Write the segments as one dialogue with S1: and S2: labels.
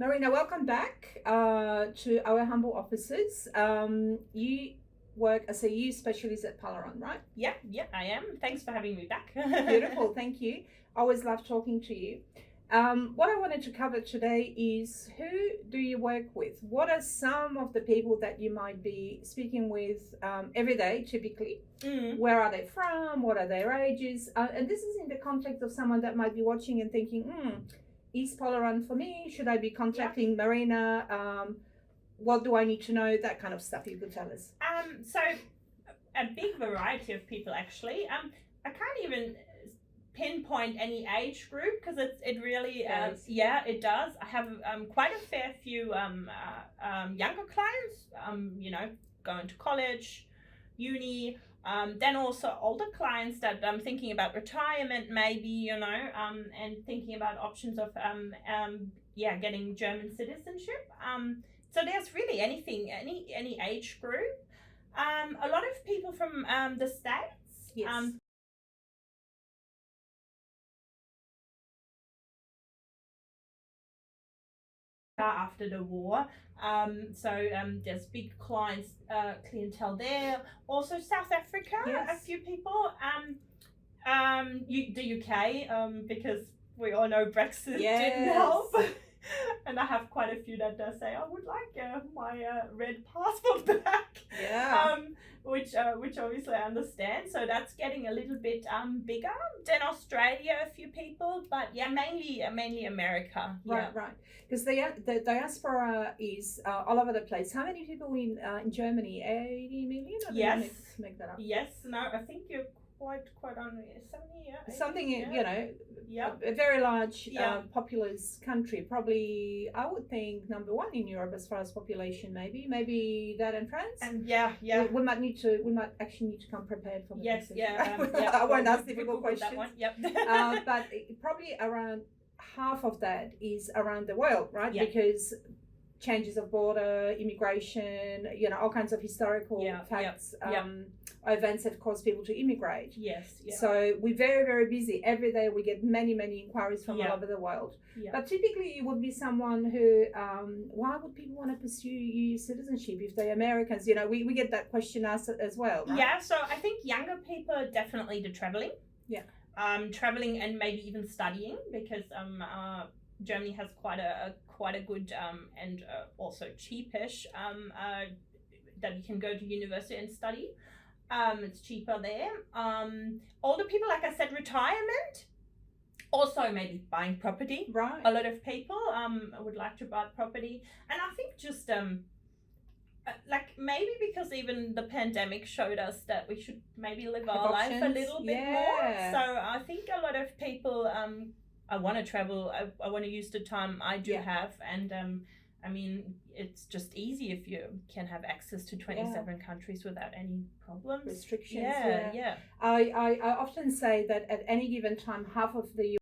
S1: Marina, welcome back to our humble offices. You work as a youth specialist at Polaron, right?
S2: Yeah, I am. Thanks for having me back.
S1: Beautiful, thank you. Always love talking to you. What I wanted to cover today is, who do you work with? What are some of the people that you might be speaking with every day, typically? Where are they from? What are their ages? And this is in the context of someone that might be watching and thinking, is Polaron for me? Should I be contacting Marina? What do I need to know? That kind of stuff you could tell us.
S2: So a big variety of people, actually. I can't even pinpoint any age group because it really it does. I have quite a fair few younger clients, going to college, uni, then also older clients that I'm thinking about retirement maybe, and thinking about options of getting German citizenship. So there's really anything, any age group. A lot of people from the States.
S1: Yes.
S2: After the war, there's big clientele there. Also South Africa,
S1: yes.
S2: A few people. The UK, because we all know Brexit didn't help. And I have quite a few that say, I would like my red passport back.
S1: Yeah.
S2: Which obviously I understand. So that's getting a little bit bigger. Then Australia, a few people, but mainly America.
S1: Right. Because the diaspora is all over the place. How many people in Germany? 80 million? Or
S2: yes.
S1: Make that up?
S2: Yes. No, I think you're quite on 70. Yeah,
S1: something.
S2: Yeah.
S1: A very large populous country. Probably, I would think, number one in Europe as far as population. Maybe that and France.
S2: And
S1: we might actually need to come prepared for the
S2: yes.
S1: I won't ask difficult questions.
S2: That one. Yep.
S1: But probably around half of that is around the world, right?
S2: Yeah.
S1: Because changes of border, immigration, all kinds of historical facts, events that cause people to immigrate.
S2: Yes.
S1: So we're very, very busy. Every day we get many, many inquiries from all over the world.
S2: Yeah.
S1: But typically it would be someone who, why would people want to pursue EU citizenship if they're Americans? We get that question asked as well, right?
S2: Yeah, so I think younger people are definitely the traveling.
S1: Yeah.
S2: Traveling and maybe even studying, because Germany has quite a good and also cheapish that you can go to university and study. It's cheaper there. Older people, like I said, retirement. Also maybe buying property.
S1: Right.
S2: A lot of people would like to buy property, and I think just maybe because even the pandemic showed us that we should maybe live our life a little bit more. So I think a lot of people I want to travel. I want to use the time I do have, and I mean, it's just easy if you can have access to 27 countries without any problems.
S1: Restrictions.
S2: Yeah.
S1: I often say that at any given time, half of the US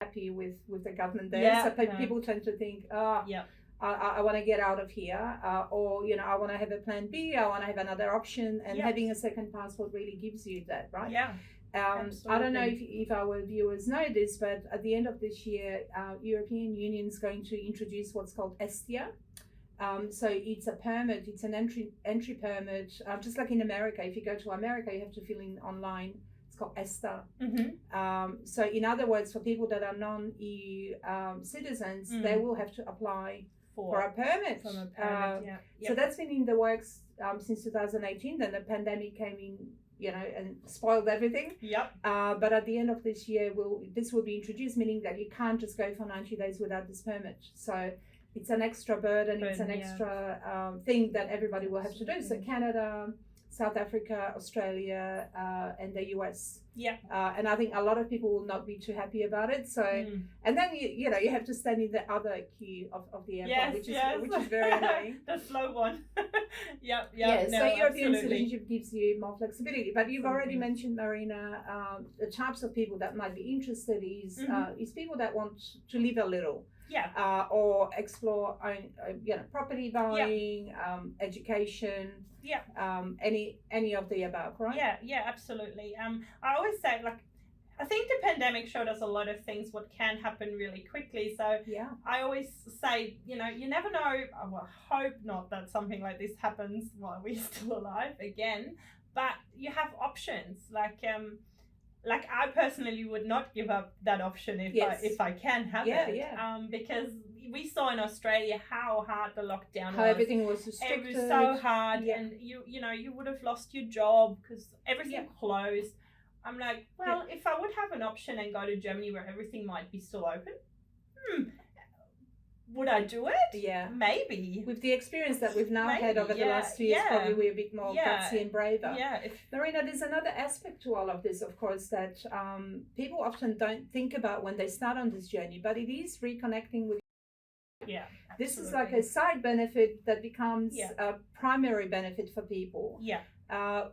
S1: are happy with the government there. So people tend to think, I want to get out of here, or I want to have a plan B. I want to have another option, and having a second passport really gives you that, right?
S2: Yeah.
S1: I don't know if our viewers know this, but at the end of this year, European Union is going to introduce what's called ESTIA. So it's a permit, it's an entry permit, just like in America. If you go to America, you have to fill in online. It's called ESTA.
S2: Mm-hmm.
S1: So in other words, for people that are non-EU citizens, they will have to apply for a permit. So that's been in the works since 2018. Then the pandemic came in, and spoiled everything.
S2: Yep.
S1: But at the end of this year, this will be introduced, meaning that you can't just go for 90 days without this permit. So it's an extra burden. It's an extra thing that everybody will have to do. So Canada, South Africa, Australia, and the US.
S2: Yeah.
S1: And I think a lot of people will not be too happy about it. So, and then you have to stand in the other queue of the airport, which is very annoying.
S2: The slow one. Yep.
S1: So European citizenship gives you more flexibility. But you've already mentioned, Marina, the types of people that might be interested is people that want to live a little.
S2: Yeah.
S1: Or explore property buying, education.
S2: Yeah.
S1: Any of the above, right?
S2: Yeah, absolutely. I always say, I think the pandemic showed us a lot of things what can happen really quickly. So
S1: Yeah.
S2: I always say, you know, you never know. Well, I hope not that something like this happens while we're still alive again. But you have options. Like I personally would not give up that option if I can have it.
S1: Yeah.
S2: Because we saw in Australia how hard the lockdown
S1: How
S2: was.
S1: everything was restricted.
S2: It was so hard, and you know you would have lost your job because everything closed. I'm like, well, if I would have an option and go to Germany where everything might be still open, would I do it?
S1: Yeah.
S2: Maybe.
S1: With the experience that we've now had over the last 2 years, probably we're a bit more gutsy and braver.
S2: Yeah.
S1: Marina, there's another aspect to all of this, of course, that people often don't think about when they start on this journey, but it is reconnecting with.
S2: Yeah.
S1: This is like a side benefit that becomes a primary benefit for people.
S2: Yeah.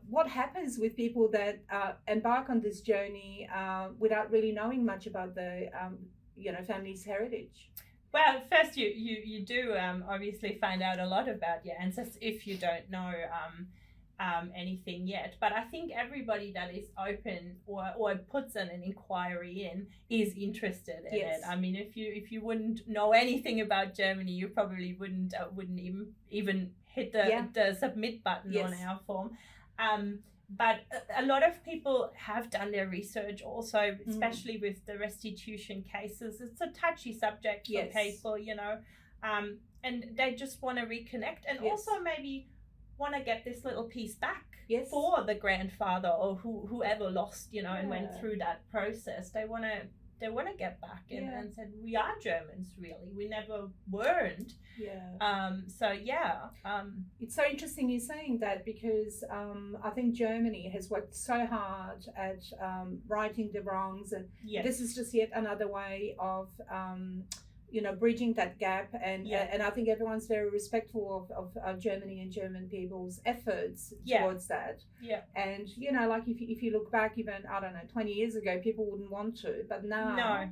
S1: What happens with people that embark on this journey without really knowing much about the family's heritage?
S2: Well, first you do obviously find out a lot about your ancestors if you don't know anything yet. But I think everybody that is open or puts an inquiry in is interested in it. I mean, if you wouldn't know anything about Germany, you probably wouldn't even hit the submit button on our form. But a lot of people have done their research also, especially with the restitution cases. It's a touchy subject for people, you know, and they just want to reconnect and also maybe want to get this little piece back for the grandfather or whoever lost, you know, and went through that process. They want to get back and said, we are Germans, really. We never weren't.
S1: It's so interesting you're saying that because I think Germany has worked so hard at righting the wrongs, and this is just yet another way of bridging that gap, and I think everyone's very respectful of Germany and German people's efforts towards that. And like if you look back even 20 years ago, people wouldn't want to, but now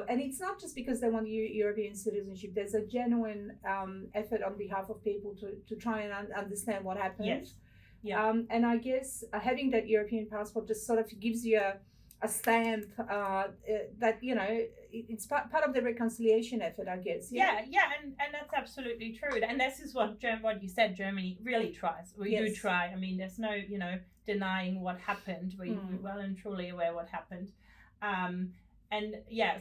S1: and it's not just because they want European citizenship. There's a genuine effort on behalf of people to try and understand what happened. And I guess having that European passport just sort of gives you a stamp that it's part of the reconciliation effort, I guess.
S2: And that's absolutely true. And this is what you said. Germany really tries. We do try. I mean, there's no denying what happened. We're well and truly aware what happened.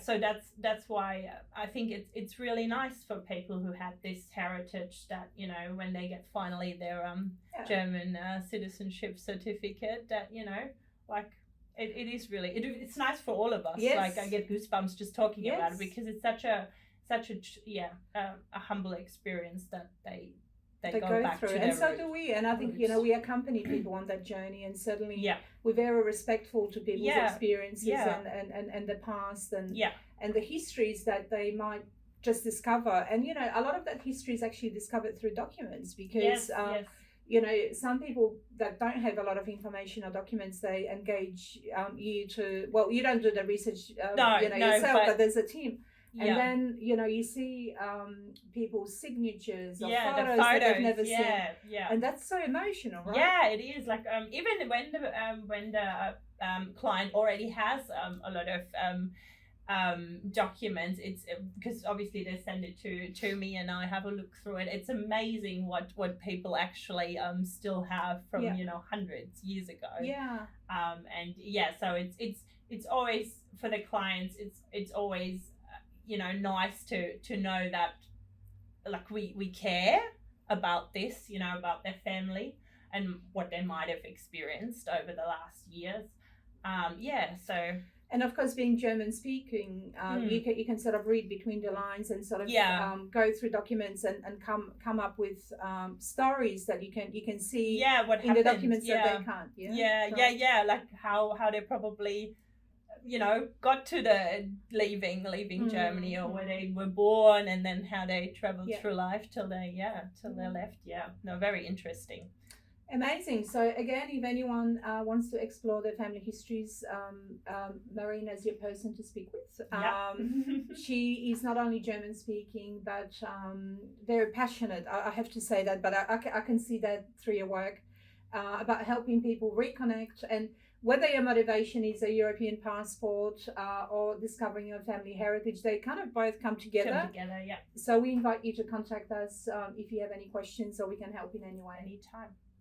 S2: So that's why I think it's really nice for people who had this heritage that when they get finally their German citizenship certificate, that it is really it's nice for all of us. Like I get goosebumps just talking about it because it's such a humble experience that they go back
S1: through,
S2: to
S1: and so
S2: roots.
S1: do we. And I think we accompany people on that journey, and certainly we're very respectful to people's experiences and the past and the histories that they might just discover. And a lot of that history is actually discovered through documents because some people that don't have a lot of information or documents, they engage you to, well, you don't do the research yourself, but there's a team. And then, you see people's signatures or photos that they've never seen. And that's so emotional, right?
S2: Yeah, it is. Like, even when the client already has a lot of documents, it's because obviously they send it to me and I have a look through it. It's amazing what people actually still have from hundreds years ago. So it's always for the clients. It's always nice to know that like we care about this, about their family and what they might have experienced over the last years.
S1: And of course, being German speaking, you can sort of read between the lines and sort of go through documents and come up with stories that you can see
S2: what
S1: in
S2: happened.
S1: The documents that they can't.
S2: Like how they probably got to the leaving Germany, or where they were born, and then how they traveled through life till they left. Very interesting.
S1: Amazing. So again, if anyone wants to explore their family histories, Marina is your person to speak with. She is not only German speaking, but very passionate. I have to say that, but I can see that through your work about helping people reconnect. And whether your motivation is a European passport or discovering your family heritage, they kind of both come together.
S2: Yeah.
S1: So we invite you to contact us if you have any questions or we can help in any way.
S2: Anytime.